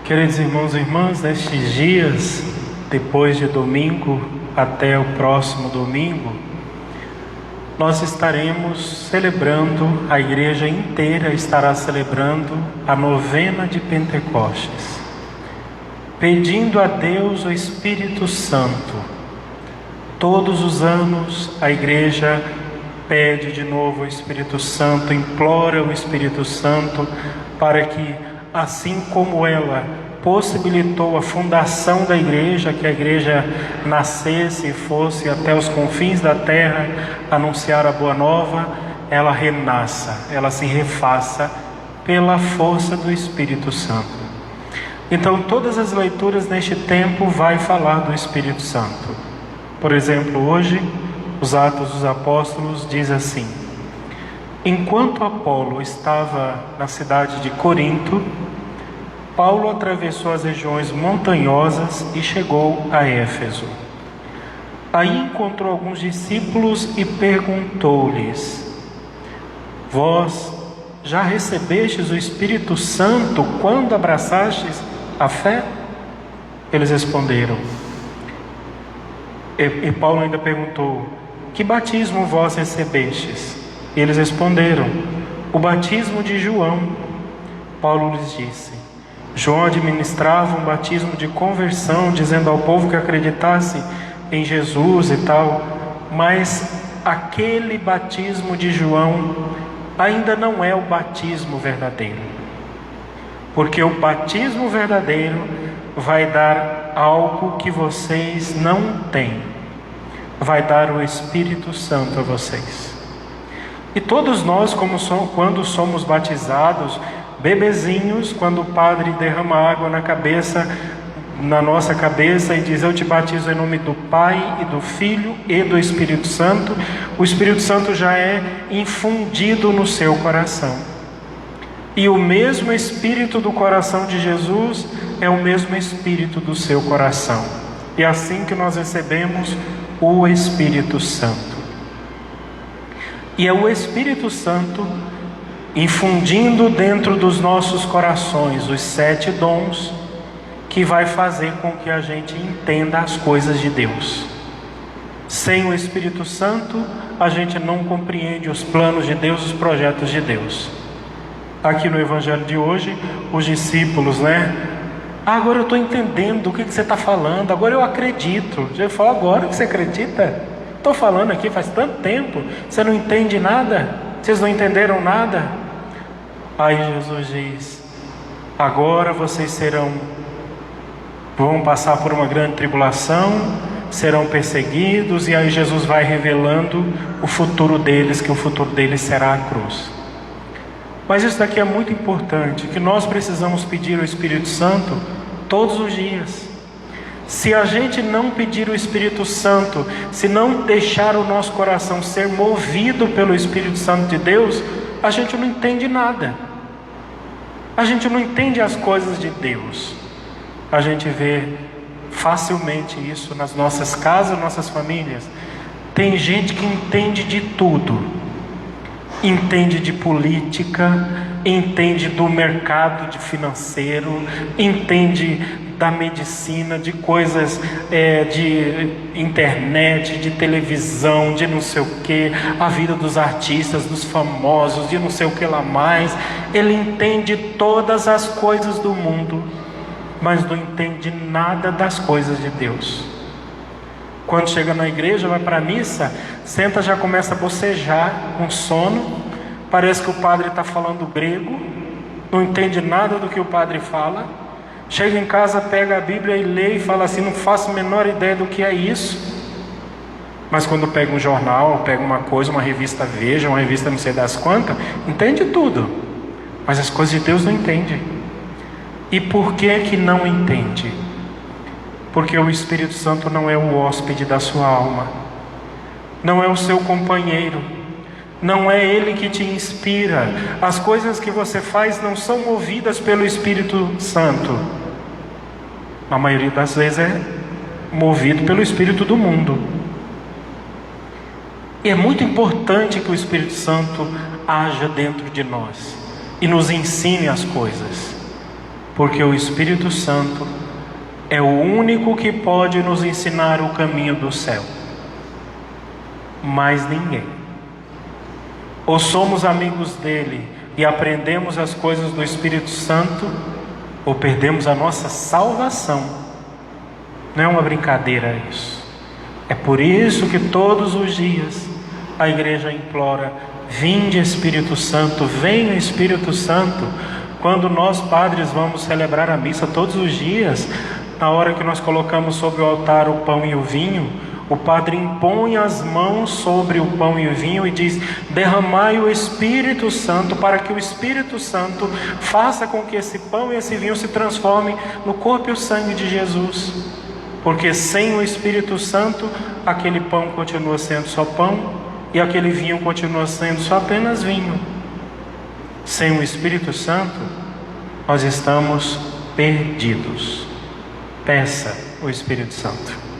Queridos irmãos e irmãs, nestes dias, depois de domingo até o próximo domingo, nós estaremos celebrando, a igreja inteira estará celebrando a novena de Pentecostes, pedindo a Deus o Espírito Santo. Todos os anos a igreja pede de novo o Espírito Santo, implora o Espírito Santo para que, assim como ela possibilitou a fundação da igreja, que a igreja nascesse e fosse até os confins da terra anunciar a boa nova, ela renasça, ela se refaça pela força do Espírito Santo. Então todas as leituras neste tempo vai falar do Espírito Santo. Por exemplo, hoje os Atos dos Apóstolos diz assim: enquanto Apolo estava na cidade de Corinto, Paulo atravessou as regiões montanhosas e chegou a Éfeso. Aí encontrou alguns discípulos e perguntou-lhes: vós já recebestes o Espírito Santo quando abraçastes a fé? Eles responderam. E Paulo ainda perguntou: que batismo vós recebestes? E eles responderam: o batismo de João. Paulo lhes disse: João administrava um batismo de conversão, dizendo ao povo que acreditasse em Jesus e tal, mas aquele batismo de João ainda não é o batismo verdadeiro, porque o batismo verdadeiro vai dar algo que vocês não têm, vai dar o Espírito Santo a vocês. E todos nós, quando somos batizados, bebezinhos, quando o padre derrama água na nossa cabeça e diz: eu te batizo em nome do Pai e do Filho e do Espírito Santo, o Espírito Santo já é infundido no seu coração. E o mesmo Espírito do coração de Jesus é o mesmo Espírito do seu coração. E é assim que nós recebemos o Espírito Santo. E é o Espírito Santo infundindo dentro dos nossos corações os 7 dons, que vai fazer com que a gente entenda as coisas de Deus. Sem o Espírito Santo, a gente não compreende os planos de Deus, os projetos de Deus. Aqui no Evangelho de hoje, os discípulos, agora eu estou entendendo o que você está falando, agora eu acredito. Já falou: agora que você acredita? Estou falando aqui faz tanto tempo, você não entende nada? Vocês não entenderam nada? Aí Jesus diz: agora vocês vão passar por uma grande tribulação, serão perseguidos, e aí Jesus vai revelando o futuro deles, que o futuro deles será a cruz. Mas isso daqui é muito importante, que nós precisamos pedir o Espírito Santo todos os dias. Se a gente não pedir o Espírito Santo, se não deixar o nosso coração ser movido pelo Espírito Santo de Deus, a gente não entende nada. A gente não entende as coisas de Deus. A gente vê facilmente isso nas nossas casas, nossas famílias. Tem gente que entende de tudo. Entende de política, entende do mercado financeiro, entende da medicina, de coisas de internet, de televisão, de não sei o que, a vida dos artistas, dos famosos, de não sei o que lá mais. Ele entende todas as coisas do mundo, mas não entende nada das coisas de Deus. Quando chega na igreja, vai para a missa, senta, já começa a bocejar, com sono, parece que o padre está falando grego, não entende nada do que o padre fala. Chega em casa, pega a Bíblia e lê e fala assim: não faço a menor ideia do que é isso. Mas quando pega um jornal, pega uma coisa, uma revista Veja, uma revista não sei das quantas, entende tudo, mas as coisas de Deus não entende. E por que não entende? Porque o Espírito Santo não é o hóspede da sua alma, não é o seu companheiro, não é Ele que te inspira. As coisas que você faz não são movidas pelo Espírito Santo. A maioria das vezes é movido pelo Espírito do mundo. E é muito importante que o Espírito Santo haja dentro de nós e nos ensine as coisas. porque o Espírito Santo é o único que pode nos ensinar o caminho do céu. Mais ninguém. Ou somos amigos dele e aprendemos as coisas do Espírito Santo, ou perdemos a nossa salvação. Não é uma brincadeira isso. É por isso que todos os dias a igreja implora: vinde Espírito Santo, venha Espírito Santo. Quando nós padres vamos celebrar a missa todos os dias, na hora que nós colocamos sobre o altar o pão e o vinho, o padre impõe as mãos sobre o pão e o vinho e diz: derramai o Espírito Santo, para que o Espírito Santo faça com que esse pão e esse vinho se transformem no corpo e o sangue de Jesus. Porque sem o Espírito Santo, aquele pão continua sendo só pão e aquele vinho continua sendo só apenas vinho. Sem o Espírito Santo, nós estamos perdidos. Peça o Espírito Santo.